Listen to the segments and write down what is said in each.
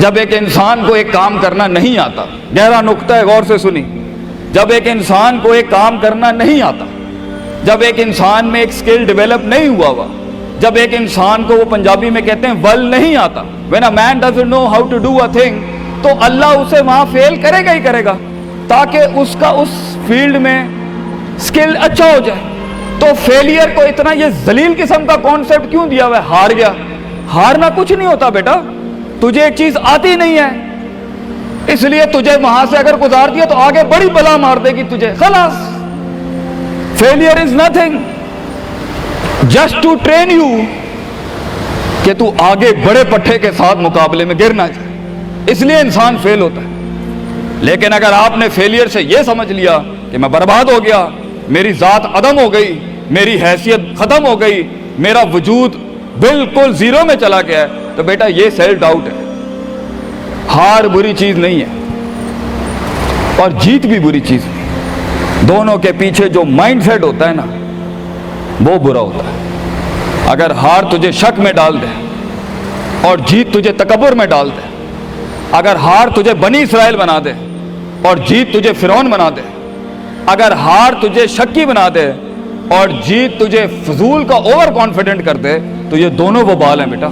جب ایک انسان کو ایک کام کرنا نہیں آتا، گہرا نقطہ ہے، غور سے سنی، جب ایک انسان کو ایک کام کرنا نہیں آتا، جب ایک انسان میں ایک سکل ڈیولپ نہیں ہوا، جب ایک انسان کو وہ پنجابی میں کہتے ہیں ول نہیں آتا، when a man doesn't know how to do a thing، تو اللہ اسے وہاں فیل کرے گا ہی کرے گا تاکہ اس کا اس فیلڈ میں سکل اچھا ہو جائے۔ تو فیلئر کو اتنا یہ ذلیل قسم کا کانسیپٹ کیوں دیا ہوا ہے؟ ہار گیا، ہارنا کچھ نہیں ہوتا بیٹا، تجھے ایک چیز آتی نہیں ہے اس لیے تجھے وہاں سے اگر گزار دیا تو آگے بڑی بلا مار دے گی تجھے، خلاص۔ Failure is nothing just to train you کہ تو آگے بڑے پٹھے کے ساتھ مقابلے میں گر نہ جائے، اس لیے انسان فیل ہوتا ہے۔ لیکن اگر آپ نے فیلئر سے یہ سمجھ لیا کہ میں برباد ہو گیا، میری ذات عدم ہو گئی، میری حیثیت ختم ہو گئی، میرا وجود بالکل زیرو میں چلا گیا ہے، تو بیٹا یہ سیلف ڈاؤٹ ہے۔ ہار بری چیز نہیں ہے اور جیت بھی بری چیز نہیں، دونوں کے پیچھے جو مائنڈ سیٹ ہوتا ہے نا وہ برا ہوتا ہے۔ اگر ہار تجھے شک میں ڈال دے اور جیت تجھے تکبر میں ڈال دے، اگر ہار تجھے بنی اسرائیل بنا دے اور جیت تجھے فرعون بنا دے، اگر ہار تجھے شکی بنا دے اور جیت تجھے فضول کا اوور کانفیڈنٹ کر دے، تو یہ دونوں وبال ہیں بیٹا۔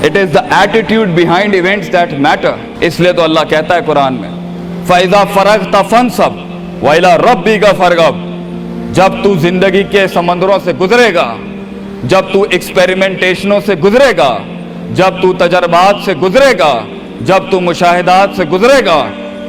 It is the attitude behind events that matter۔ اس لیے تو اللہ کہتا ہے قرآن میں فَإِذَا فَرَغْتَ فَانْصَبْ وَإِلَىٰ رَبِّكَ فَارْغَب۔ جب تو زندگی کے سمندروں سے گزرے گا، جب تو ایکسپیریمنٹیشنوں سے گزرے گا، جب تو تجربات سے گزرے گا، جب تو مشاہدات سے گزرے گا،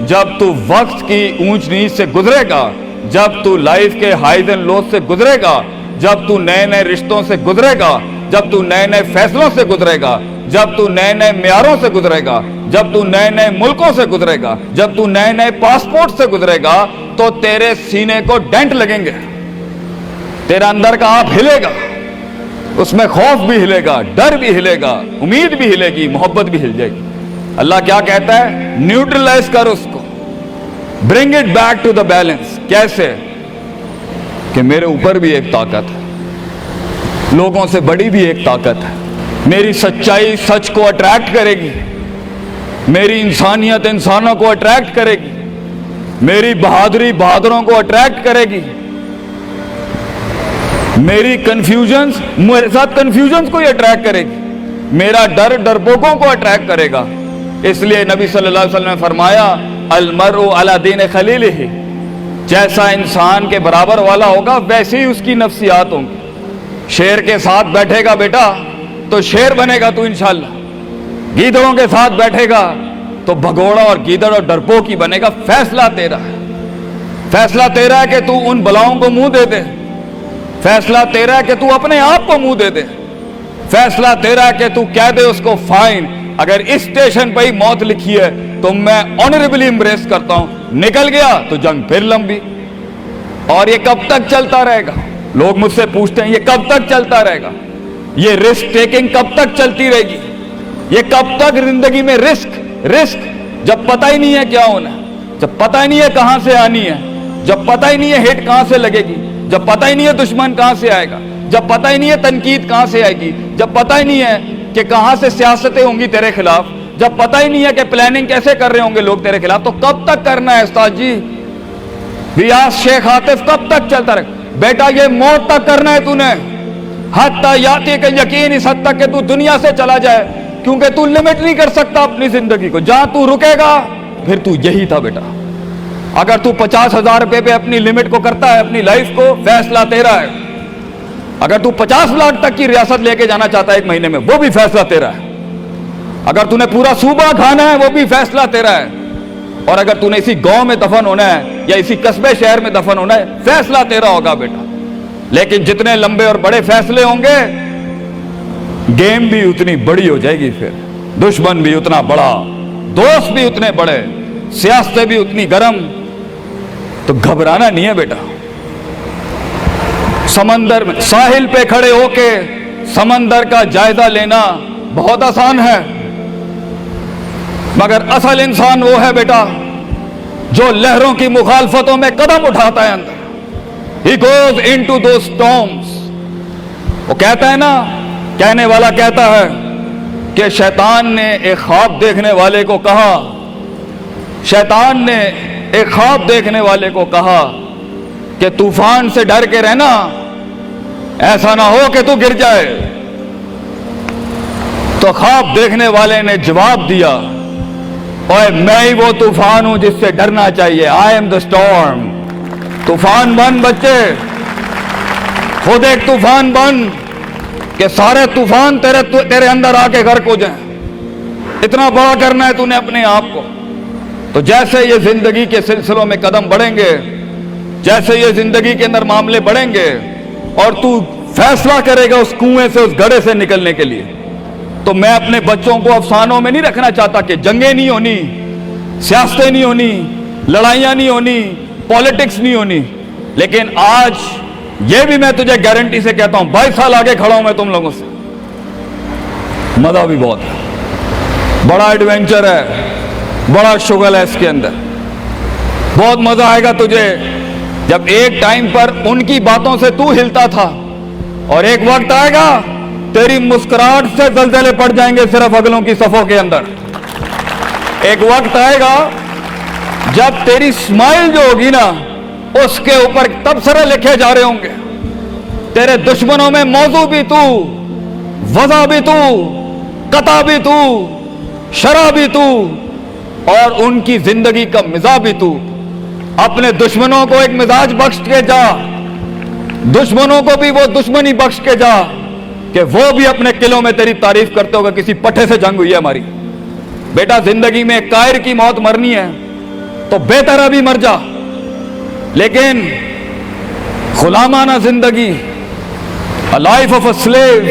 جب تو وقت کی اونچ نیچ سے گزرے گا، جب تو لائف کے ہائیز اینڈ لوز سے گزرے گا، جب تو نئے نئے رشتوں سے گزرے گا، جب تو نئے نئے فیصلوں سے گزرے گا، جب تو نئے نئے معیاروں سے گزرے گا، جب تو نئے نئے ملکوں سے گزرے گا، جب تو نئے نئے پاسپورٹ سے گزرے گا، تو تیرے سینے کو ڈینٹ لگیں گے، تیرا اندر کا آپ ہلے گا، اس میں خوف بھی ہلے گا، ڈر بھی ہلے گا، امید بھی ہلے گی، محبت بھی ہل جائے گی۔ اللہ کیا کہتا ہے؟ نیوٹرلائز کر اس کو، bring it back to the balance. کیسے؟ کہ میرے اوپر بھی ایک طاقت ہے، لوگوں سے بڑی بھی ایک طاقت ہے، میری سچائی سچ کو اٹریکٹ کرے گی، میری انسانیت انسانوں کو اٹریکٹ کرے گی، میری بہادری بہادروں کو اٹریکٹ کرے گی، میری کنفیوژنز میرے ساتھ کنفیوژنز کو ہی اٹریکٹ کرے گی، میرا ڈر ڈرپوکوں کو اٹریکٹ کرے گا۔ اس لیے نبی صلی اللہ علیہ وسلم نے فرمایا المرء علی دین خلیلہ، جیسا انسان کے برابر والا ہوگا ویسے ہی اس کی نفسیات ہوں گی۔ شیر کے ساتھ بیٹھے گا بیٹا تو شیر بنے گا تو انشاءاللہ، گیدڑوں کے ساتھ بیٹھے گا تو بھگوڑا اور گیدڑ اور ڈرپوک ہی بنے گا۔ فیصلہ تیرا ہے، فیصلہ تیرا ہے کہ تو ان بلاؤں کو منہ دے دے، فیصلہ تیرا ہے کہ تو اپنے آپ کو منہ دے دے، فیصلہ تیرا ہے کہ تو کہہ دے اس کو فائن، اگر اس اسٹیشن پہ ہی موت لکھی ہے تو میں آنریبلی امبریس کرتا ہوں، نکل گیا تو جنگ پھر لمبی۔ اور یہ کب تک چلتا رہے گا؟ لوگ مجھ سے پوچھتے ہیں یہ کب تک چلتا رہے گا؟ یہ رسک ٹیکنگ کب تک چلتی رہے گی؟ یہ کب تک زندگی میں رسک جب پتہ ہی نہیں ہے کیا ہونا ہے، جب پتہ ہی نہیں ہے کہاں سے آنی ہے، جب پتہ ہی نہیں ہے ہٹ کہاں سے لگے گی، جب پتہ ہی نہیں ہے دشمن کہاں سے آئے گا، جب پتہ ہی نہیں ہے تنقید کہاں سے آئے گی، جب پتہ ہی نہیں ہے کہ کہاں سے سیاستیں ہوں گی تیرے خلاف، جب پتہ ہی نہیں ہے کہ پلاننگ کیسے کر رہے ہوں گے لوگ تیرے خلاف، تو کب تک کرنا ہے استاد جی؟ ریاض شیخ عاطف کب تک چلتا رہے؟ بیٹا یہ موت تک کرنا ہے تو نے، حتی یاتی کہ یقین اس حد تک کہ تو دنیا سے چلا جائے، کیونکہ تو لمٹ نہیں کر سکتا اپنی زندگی کو، جہاں تو رکے گا پھر تو یہی تھا بیٹا۔ اگر تو 50,000 روپے پہ اپنی لمٹ کو کرتا ہے اپنی لائف کو، فیصلہ تیرا ہے۔ اگر تو 50 لاکھ تک کی ریاست لے کے جانا چاہتا ہے ایک مہینے میں، وہ بھی فیصلہ تیرا ہے۔ اگر تو نے پورا صوبہ کھانا ہے وہ بھی فیصلہ تیرا ہے۔ اور اگر تو نے اسی گاؤں میں دفن ہونا ہے یا اسی قصبے شہر میں دفن ہونا ہے، فیصلہ تیرا ہوگا بیٹا۔ لیکن جتنے لمبے اور بڑے فیصلے ہوں گے، گیم بھی اتنی بڑی ہو جائے گی، پھر دشمن بھی اتنا بڑا، دوست بھی اتنے بڑے، سیاستیں بھی اتنی گرم، تو گھبرانا نہیں ہے بیٹا۔ سمندر میں ساحل پہ کھڑے ہو کے سمندر کا جائزہ لینا بہت آسان ہے، مگر اصل انسان وہ ہے بیٹا جو لہروں کی مخالفتوں میں قدم اٹھاتا ہے اندر۔ He goes into those storms۔ وہ کہتا ہے نا، کہنے والا کہتا ہے کہ شیطان نے ایک خواب دیکھنے والے کو کہا، شیطان نے ایک خواب دیکھنے والے کو کہا کہ طوفان سے ڈر کے رہنا، ایسا نہ ہو کہ تو گر جائے۔ تو خواب دیکھنے والے نے جواب دیا، اوے میں ہی وہ طوفان ہوں جس سے ڈرنا چاہیے، آئی ایم دا اسٹارم۔ طوفان بن بچے، خود ایک طوفان بن کہ سارے طوفان تیرے اندر آ کے غرق ہو جائیں۔ اتنا بڑا کرنا ہے تو نے اپنے آپ کو۔ تو جیسے یہ زندگی کے سلسلوں میں قدم بڑھیں گے، جیسے یہ زندگی کے اندر معاملے بڑھیں گے اور تو فیصلہ کرے گا اس کنویں سے، اس گڑھے سے نکلنے کے لیے، تو میں اپنے بچوں کو افسانوں میں نہیں رکھنا چاہتا کہ جنگیں نہیں ہونی، سیاستیں نہیں ہونی، لڑائیاں نہیں ہونی، پالیٹکس نہیں ہونی، لیکن آج یہ بھی میں تجھے گارنٹی سے کہتا ہوں، 22 سال آگے کھڑا ہوں میں تم لوگوں سے، مزہ بھی بہت ہے، بڑا ایڈونچر ہے، بڑا شغل ہے اس کے اندر، بہت مزہ آئے گا تجھے جب ایک ٹائم پر ان کی باتوں سے تو ہلتا تھا اور ایک وقت آئے گا تیری مسکراہٹ سے زلزلے پڑ جائیں گے صرف اگلوں کی صفوں کے اندر۔ ایک وقت آئے گا جب تیری اسمائل جو ہوگی نا، اس کے اوپر تبصرے لکھے جا رہے ہوں گے، تیرے دشمنوں میں موضوع بھی تو، وضع بھی تو، قطع بھی تو، شرح بھی تو، اور ان کی زندگی کا مزاج بھی تو۔ اپنے دشمنوں کو ایک مزاج بخش کے جا، دشمنوں کو بھی وہ دشمنی بخش کے جا کہ وہ بھی اپنے قلعوں میں تیری تعریف کرتے ہوگا کسی پٹھے سے جنگ ہوئی ہے ہماری۔ بیٹا زندگی میں کائر کی موت مرنی ہے تو بہتر ابھی مر جا، لیکن غلامانہ زندگی، a life of a slave،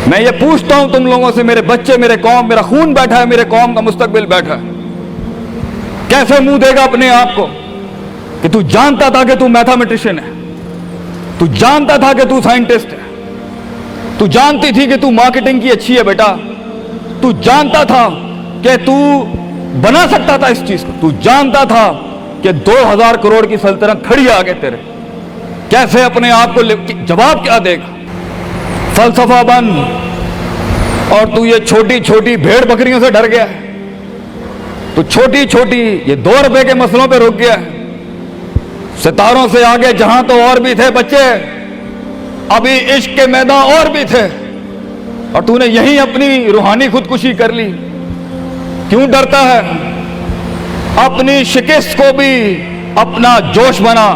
میں یہ پوچھتا ہوں تم لوگوں سے، میرے بچے، میرے قوم، میرا خون بیٹھا ہے، میرے قوم کا مستقبل بیٹھا ہے، کیسے منہ دے گا اپنے آپ کو کہ تو جانتا تھا کہ تو میتھمیٹیشین ہے، تو جانتا تھا کہ تو سائنٹسٹ ہے، تو جانتی تھی کہ تو مارکیٹنگ کی اچھی ہے بیٹا، تو جانتا تھا کہ تو بنا سکتا تھا اس چیز کو، تو جانتا تھا کہ 2000 کروڑ کی سلطنت کھڑی آگے تیرے، کیسے اپنے آپ کو جواب کیا دے گا؟ فلسفہ بن، اور تو یہ چھوٹی چھوٹی بھیڑ بکریوں سے ڈر گیا ہے، تو چھوٹی چھوٹی یہ 2 روپے کے مسئلوں پہ رک گیا ہے۔ ستاروں سے آگے جہاں تو اور بھی تھے بچے، ابھی عشق کے میدان اور بھی تھے، اور تو نے یہیں اپنی روحانی خودکشی کر لی۔ کیوں ڈرتا ہے؟ اپنی شکست کو بھی اپنا جوش بنا،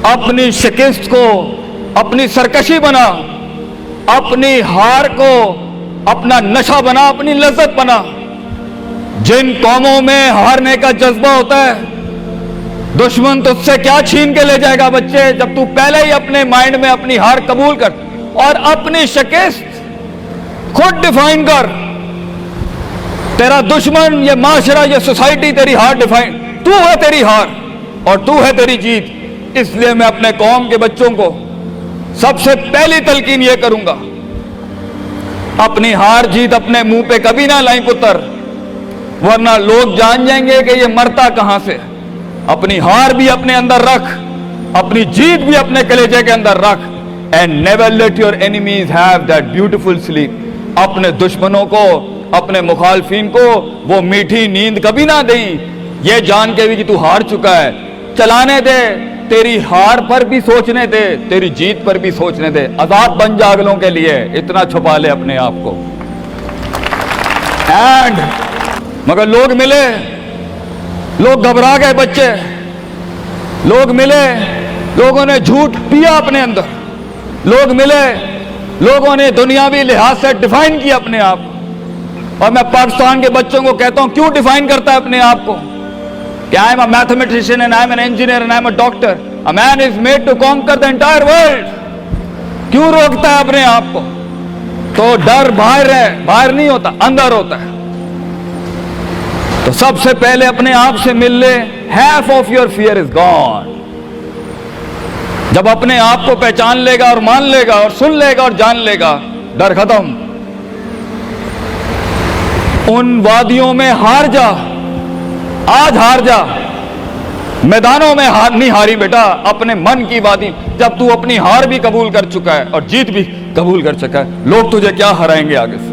اپنی شکست کو اپنی سرکشی بنا، اپنی ہار کو اپنا نشہ بنا، اپنی لذت بنا۔ جن قوموں میں ہارنے کا جذبہ ہوتا ہے، دشمن تجھ سے کیا چھین کے لے جائے گا بچے، جب تو پہلے ہی اپنے مائنڈ میں اپنی ہار قبول کر اور اپنی شکست خود ڈیفائن کر۔ تیرا دشمن، یہ معاشرہ، یہ سوسائٹی تیری ہار ڈیفائن، تو ہے تیری ہار اور تو ہے تیری جیت۔ اس لیے میں اپنے قوم کے بچوں کو سب سے پہلی تلقین یہ کروں گا، اپنی ہار جیت اپنے منہ پہ کبھی نہ لائیں پتر، ورنہ لوگ جان جائیں گے کہ یہ مرتا کہاں سے۔ اپنی ہار بھی اپنے اندر رکھ، اپنی جیت بھی اپنے کلیجے کے اندر رکھ، and never let your enemies have that beautiful sleep۔ اپنے دشمنوں کو، اپنے مخالفین کو وہ میٹھی نیند کبھی نہ دیں، یہ جان کے بھی کہ تو ہار چکا ہے۔ چلانے دے، تیری ہار پر بھی سوچنے دے، تیری جیت پر بھی سوچنے دے، آزاد بن جا اگلوں کے لیے، اتنا چھپا لے اپنے آپ کو۔ اینڈ مگر لوگ ملے، لوگ گھبرا گئے بچے، لوگ ملے، لوگوں نے جھوٹ پیا اپنے اندر، لوگ ملے، لوگوں نے دنیاوی لحاظ سے ڈیفائن کیا اپنے آپ کو۔ اور میں پاکستان کے بچوں کو کہتا ہوں، کیوں ڈیفائن کرتا ہے اپنے آپ کو کہ I am a mathematician and I am an engineer and I am a doctor. A man is made to conquer the entire world. کیوں روکتا ہے اپنے آپ کو؟ تو ڈر باہر ہے، باہر نہیں ہوتا، اندر ہوتا ہے۔ تو سب سے پہلے اپنے آپ سے مل لے، half of your fear is gone۔ جب اپنے آپ کو پہچان لے گا اور مان لے گا اور سن لے گا اور جان لے گا، ڈر ختم۔ ان وادیوں میں ہار جا، آج ہار جا، میدانوں میں نہیں ہاری بیٹا، اپنے من کی وادی، جب تو اپنی ہار بھی قبول کر چکا ہے اور جیت بھی قبول کر چکا ہے، لوگ تجھے کیا ہرائیں گے آگے سے؟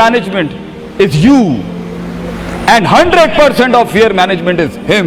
management is you and 100% of fear management is him.